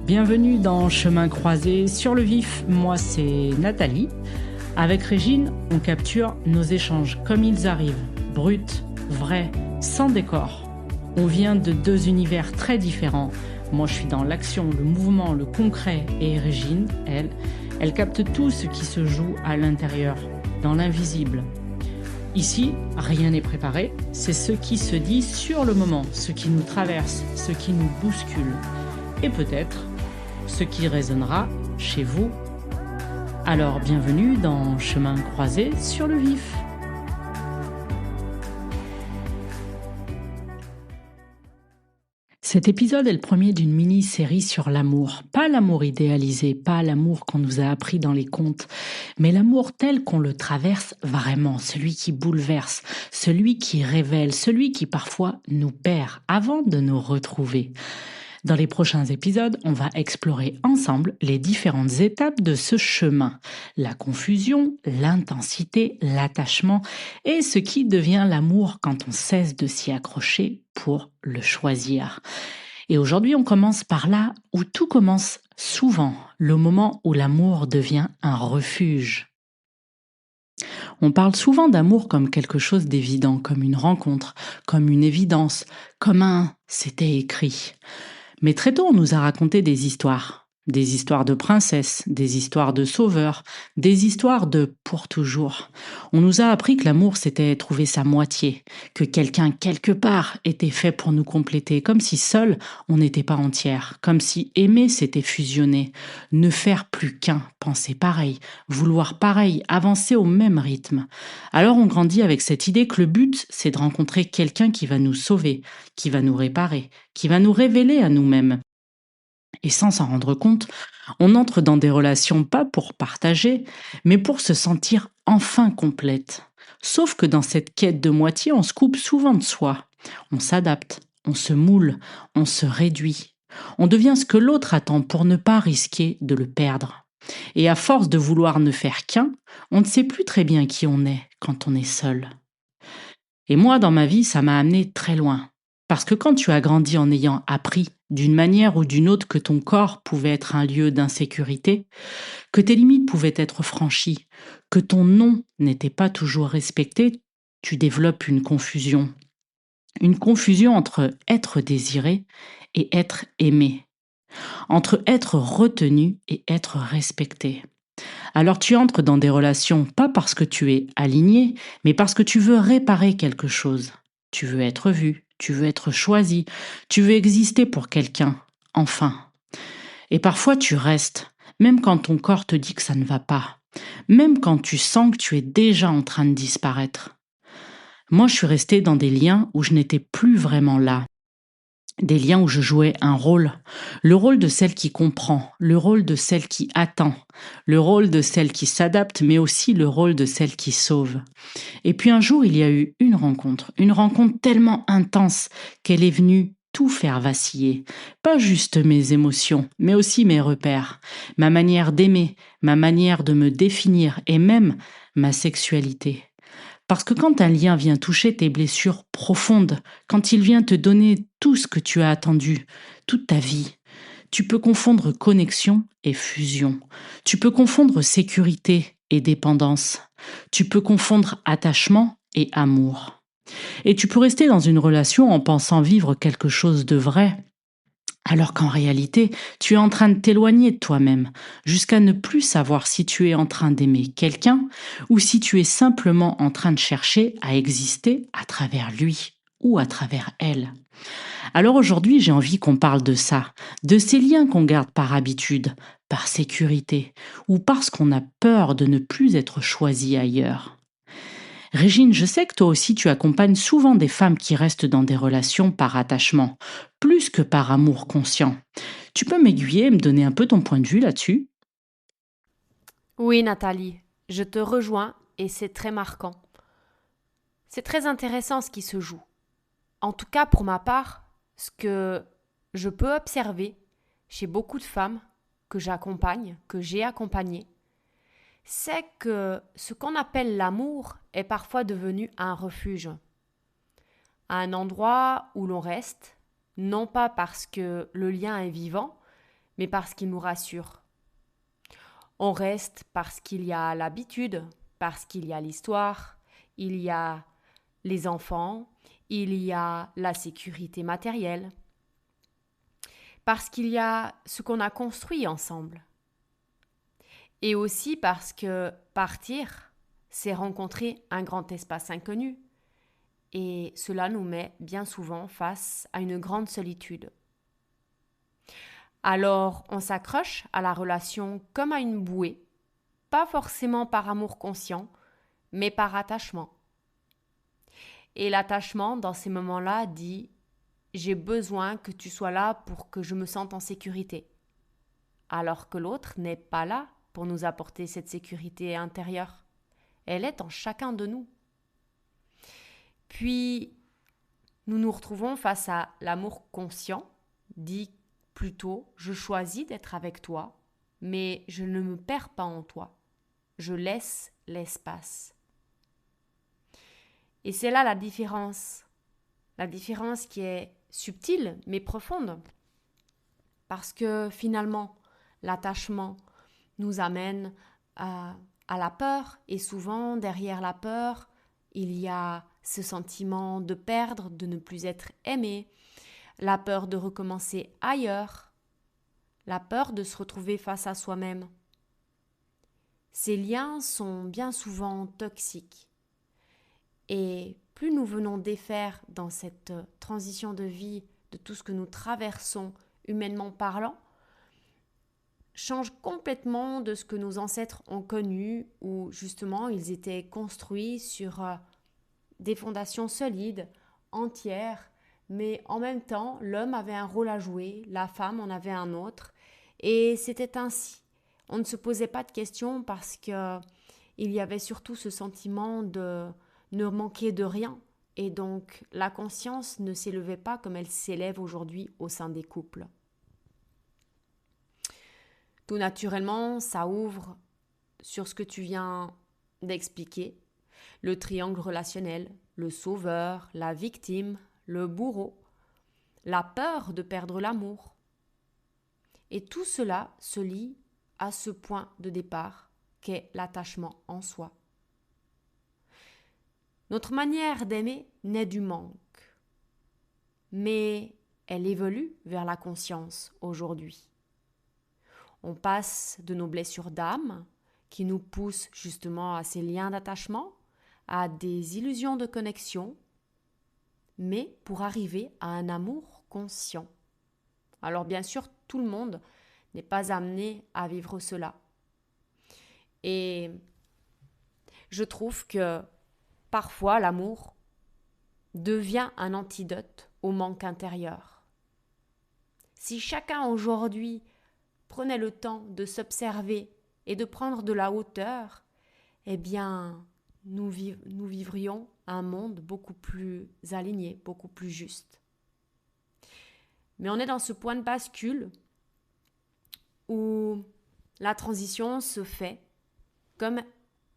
Bienvenue dans Chemin croisé sur le vif, moi c'est Nathalie. Avec Régine, on capture nos échanges comme ils arrivent, bruts, vrais, sans décor. On vient de deux univers très différents. Moi je suis dans l'action, le mouvement, le concret et Régine, elle capte tout ce qui se joue à l'intérieur, dans l'invisible. Ici, rien n'est préparé, c'est ce qui se dit sur le moment, ce qui nous traverse, ce qui nous bouscule. Et peut-être ce qui résonnera chez vous. Alors bienvenue dans Chemin croisé sur le vif. Cet épisode est le premier d'une mini-série sur l'amour. Pas l'amour idéalisé, pas l'amour qu'on nous a appris dans les contes, mais l'amour tel qu'on le traverse vraiment, celui qui bouleverse, celui qui révèle, celui qui parfois nous perd avant de nous retrouver. Dans les prochains épisodes, on va explorer ensemble les différentes étapes de ce chemin. La confusion, l'intensité, l'attachement et ce qui devient l'amour quand on cesse de s'y accrocher pour le choisir. Et aujourd'hui, on commence par là où tout commence souvent, le moment où l'amour devient un refuge. On parle souvent d'amour comme quelque chose d'évident, comme une rencontre, comme une évidence, comme un « c'était écrit ». Mais très tôt, on nous a raconté des histoires de princesses, des histoires de sauveurs, des histoires de pour toujours. On nous a appris que l'amour, c'était trouver sa moitié, que quelqu'un, quelque part, était fait pour nous compléter, comme si seul, on n'était pas entière, comme si aimer, c'était fusionner, ne faire plus qu'un, penser pareil, vouloir pareil, avancer au même rythme. Alors on grandit avec cette idée que le but, c'est de rencontrer quelqu'un qui va nous sauver, qui va nous réparer, qui va nous révéler à nous-mêmes. Et sans s'en rendre compte, on entre dans des relations pas pour partager, mais pour se sentir enfin complète. Sauf que dans cette quête de moitié, on se coupe souvent de soi. On s'adapte, on se moule, on se réduit. On devient ce que l'autre attend pour ne pas risquer de le perdre. Et à force de vouloir ne faire qu'un, on ne sait plus très bien qui on est quand on est seul. Et moi, dans ma vie, ça m'a amené très loin. Parce que quand tu as grandi en ayant appris d'une manière ou d'une autre que ton corps pouvait être un lieu d'insécurité, que tes limites pouvaient être franchies, que ton non n'était pas toujours respecté, tu développes une confusion. Une confusion entre être désiré et être aimé, entre être retenu et être respecté. Alors tu entres dans des relations pas parce que tu es aligné, mais parce que tu veux réparer quelque chose. Tu veux être vu, tu veux être choisi, tu veux exister pour quelqu'un, enfin. Et parfois tu restes, même quand ton corps te dit que ça ne va pas, même quand tu sens que tu es déjà en train de disparaître. Moi je suis restée dans des liens où je n'étais plus vraiment là. Des liens où je jouais un rôle, le rôle de celle qui comprend, le rôle de celle qui attend, le rôle de celle qui s'adapte, mais aussi le rôle de celle qui sauve. Et puis un jour, il y a eu une rencontre tellement intense qu'elle est venue tout faire vaciller. Pas juste mes émotions, mais aussi mes repères, ma manière d'aimer, ma manière de me définir et même ma sexualité. Parce que quand un lien vient toucher tes blessures profondes, quand il vient te donner tout ce que tu as attendu, toute ta vie, tu peux confondre connexion et fusion. Tu peux confondre sécurité et dépendance. Tu peux confondre attachement et amour. Et tu peux rester dans une relation en pensant vivre quelque chose de vrai, alors qu'en réalité, tu es en train de t'éloigner de toi-même, jusqu'à ne plus savoir si tu es en train d'aimer quelqu'un ou si tu es simplement en train de chercher à exister à travers lui ou à travers elle. Alors aujourd'hui, j'ai envie qu'on parle de ça, de ces liens qu'on garde par habitude, par sécurité, ou parce qu'on a peur de ne plus être choisi ailleurs. Régine, je sais que toi aussi tu accompagnes souvent des femmes qui restent dans des relations par attachement, plus que par amour conscient. Tu peux m'aiguiller et me donner un peu ton point de vue là-dessus? Oui, Nathalie, je te rejoins et c'est très marquant. C'est très intéressant ce qui se joue. En tout cas, pour ma part, ce que je peux observer chez beaucoup de femmes que j'accompagne, que j'ai accompagnées, c'est que ce qu'on appelle l'amour est parfois devenu un refuge. Un endroit où l'on reste, non pas parce que le lien est vivant, mais parce qu'il nous rassure. On reste parce qu'il y a l'habitude, parce qu'il y a l'histoire, il y a les enfants, il y a la sécurité matérielle, parce qu'il y a ce qu'on a construit ensemble. Et aussi parce que partir, c'est rencontrer un grand espace inconnu. Et cela nous met bien souvent face à une grande solitude. Alors on s'accroche à la relation comme à une bouée, pas forcément par amour conscient, mais par attachement. Et l'attachement, dans ces moments-là, dit « j'ai besoin que tu sois là pour que je me sente en sécurité », alors que l'autre n'est pas là pour nous apporter cette sécurité intérieure. Elle est en chacun de nous. Puis, nous nous retrouvons face à l'amour conscient, dit plutôt « je choisis d'être avec toi, mais je ne me perds pas en toi, je laisse l'espace ». Et c'est là la différence qui est subtile mais profonde, parce que finalement, l'attachement nous amène à la peur, et souvent derrière la peur, il y a ce sentiment de perdre, de ne plus être aimé, la peur de recommencer ailleurs, la peur de se retrouver face à soi-même. Ces liens sont bien souvent toxiques. Et plus nous venons défaire dans cette transition de vie de tout ce que nous traversons humainement parlant, change complètement de ce que nos ancêtres ont connu, où justement ils étaient construits sur des fondations solides, entières, mais en même temps l'homme avait un rôle à jouer, la femme en avait un autre, et c'était ainsi. On ne se posait pas de questions parce que il y avait surtout ce sentiment de ne manquer de rien, et donc la conscience ne s'élevait pas comme elle s'élève aujourd'hui au sein des couples. Tout naturellement, ça ouvre sur ce que tu viens d'expliquer, le triangle relationnel, le sauveur, la victime, le bourreau, la peur de perdre l'amour. Et tout cela se lie à ce point de départ qu'est l'attachement en soi. Notre manière d'aimer naît du manque, mais elle évolue vers la conscience aujourd'hui. On passe de nos blessures d'âme, qui nous poussent justement à ces liens d'attachement, à des illusions de connexion, mais pour arriver à un amour conscient. Alors bien sûr, tout le monde n'est pas amené à vivre cela. Et je trouve que parfois l'amour devient un antidote au manque intérieur. Si chacun aujourd'hui prenait le temps de s'observer et de prendre de la hauteur, eh bien, nous vivrions un monde beaucoup plus aligné, beaucoup plus juste. Mais on est dans ce point de bascule où la transition se fait comme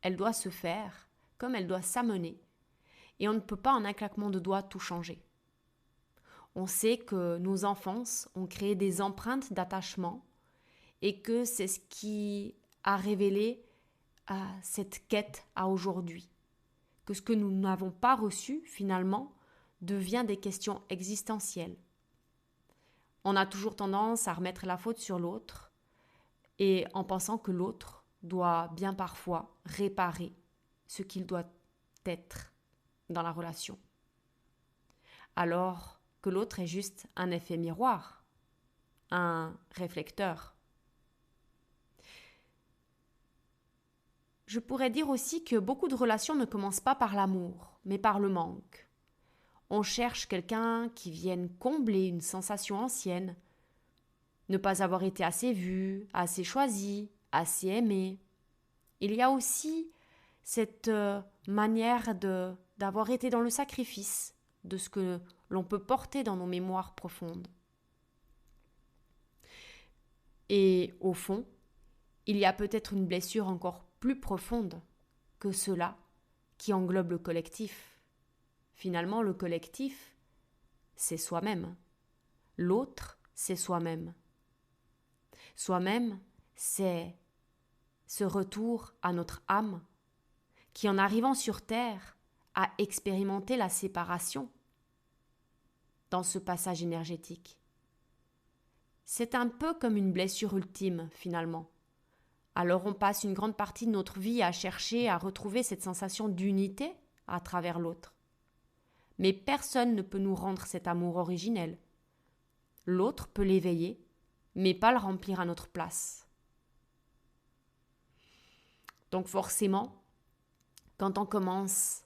elle doit se faire, comme elle doit s'amener, et on ne peut pas en un claquement de doigts tout changer. On sait que nos enfances ont créé des empreintes d'attachement et que c'est ce qui a révélé cette quête à aujourd'hui. Que ce que nous n'avons pas reçu, finalement, devient des questions existentielles. On a toujours tendance à remettre la faute sur l'autre, et en pensant que l'autre doit bien parfois réparer ce qu'il doit être dans la relation. Alors que l'autre est juste un effet miroir, un réflecteur. Je pourrais dire aussi que beaucoup de relations ne commencent pas par l'amour, mais par le manque. On cherche quelqu'un qui vienne combler une sensation ancienne, ne pas avoir été assez vu, assez choisi, assez aimé. Il y a aussi cette manière d'avoir été dans le sacrifice de ce que l'on peut porter dans nos mémoires profondes. Et au fond, il y a peut-être une blessure encore plus profonde que cela qui englobe le collectif. Finalement, le collectif, c'est soi-même. L'autre, c'est soi-même. Soi-même, c'est ce retour à notre âme qui, en arrivant sur Terre, a expérimenté la séparation dans ce passage énergétique. C'est un peu comme une blessure ultime, finalement. Alors on passe une grande partie de notre vie à chercher à retrouver cette sensation d'unité à travers l'autre. Mais personne ne peut nous rendre cet amour originel. L'autre peut l'éveiller, mais pas le remplir à notre place. Donc forcément, quand on commence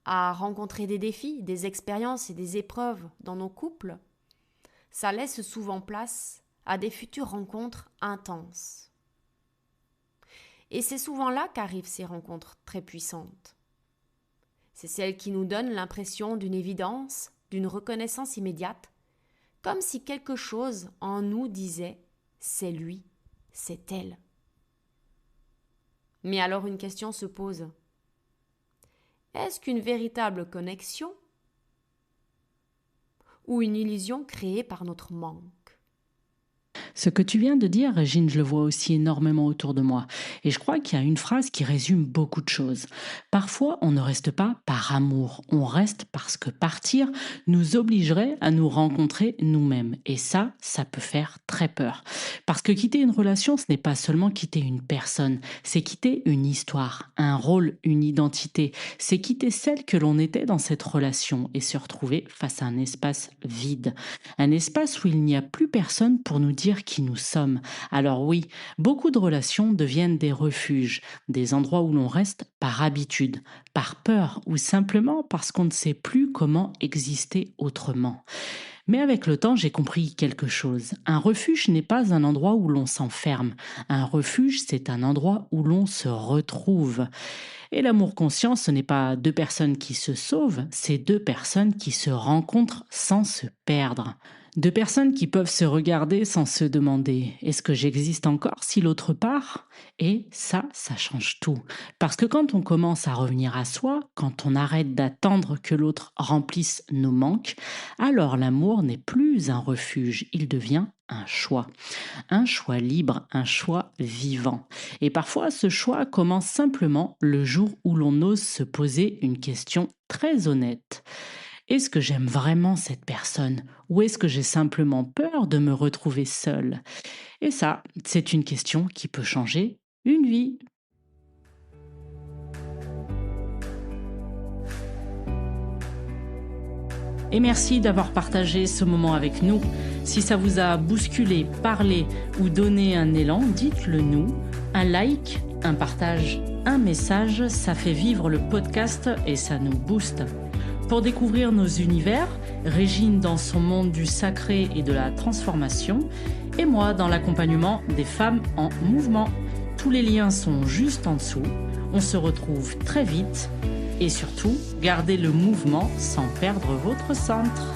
à rencontrer des défis, des expériences et des épreuves dans nos couples, ça laisse souvent place à des futures rencontres intenses. Et c'est souvent là qu'arrivent ces rencontres très puissantes. C'est celles qui nous donnent l'impression d'une évidence, d'une reconnaissance immédiate, comme si quelque chose en nous disait « c'est lui, c'est elle ». Mais alors une question se pose. Est-ce qu'une véritable connexion ou une illusion créée par notre manque ? Ce que tu viens de dire, Régine, je le vois aussi énormément autour de moi. Et je crois qu'il y a une phrase qui résume beaucoup de choses. Parfois, on ne reste pas par amour, on reste parce que partir nous obligerait à nous rencontrer nous-mêmes. Et ça peut faire très peur. Parce que quitter une relation, ce n'est pas seulement quitter une personne, c'est quitter une histoire, un rôle, une identité. C'est quitter celle que l'on était dans cette relation et se retrouver face à un espace vide. Un espace où il n'y a plus personne pour nous dire qui nous sommes. Alors oui, beaucoup de relations deviennent des refuges, des endroits où l'on reste par habitude, par peur ou simplement parce qu'on ne sait plus comment exister autrement. Mais avec le temps, j'ai compris quelque chose. Un refuge n'est pas un endroit où l'on s'enferme. Un refuge, c'est un endroit où l'on se retrouve. Et l'amour conscient, ce n'est pas deux personnes qui se sauvent, c'est deux personnes qui se rencontrent sans se perdre. Deux personnes qui peuvent se regarder sans se demander « est-ce que j'existe encore si l'autre part ?» Et ça change tout. Parce que quand on commence à revenir à soi, quand on arrête d'attendre que l'autre remplisse nos manques, alors l'amour n'est plus un refuge, il devient un choix libre, un choix vivant. Et parfois, ce choix commence simplement le jour où l'on ose se poser une question très honnête. Est-ce que j'aime vraiment cette personne ou est-ce que j'ai simplement peur de me retrouver seule ? Et ça, c'est une question qui peut changer une vie. Et merci d'avoir partagé ce moment avec nous. Si ça vous a bousculé, parlé ou donné un élan, dites-le nous. Un like, un partage, un message, ça fait vivre le podcast et ça nous booste. Pour découvrir nos univers, Régine dans son monde du sacré et de la transformation, et moi dans l'accompagnement des femmes en mouvement. Tous les liens sont juste en dessous. On se retrouve très vite et surtout, gardez le mouvement sans perdre votre centre.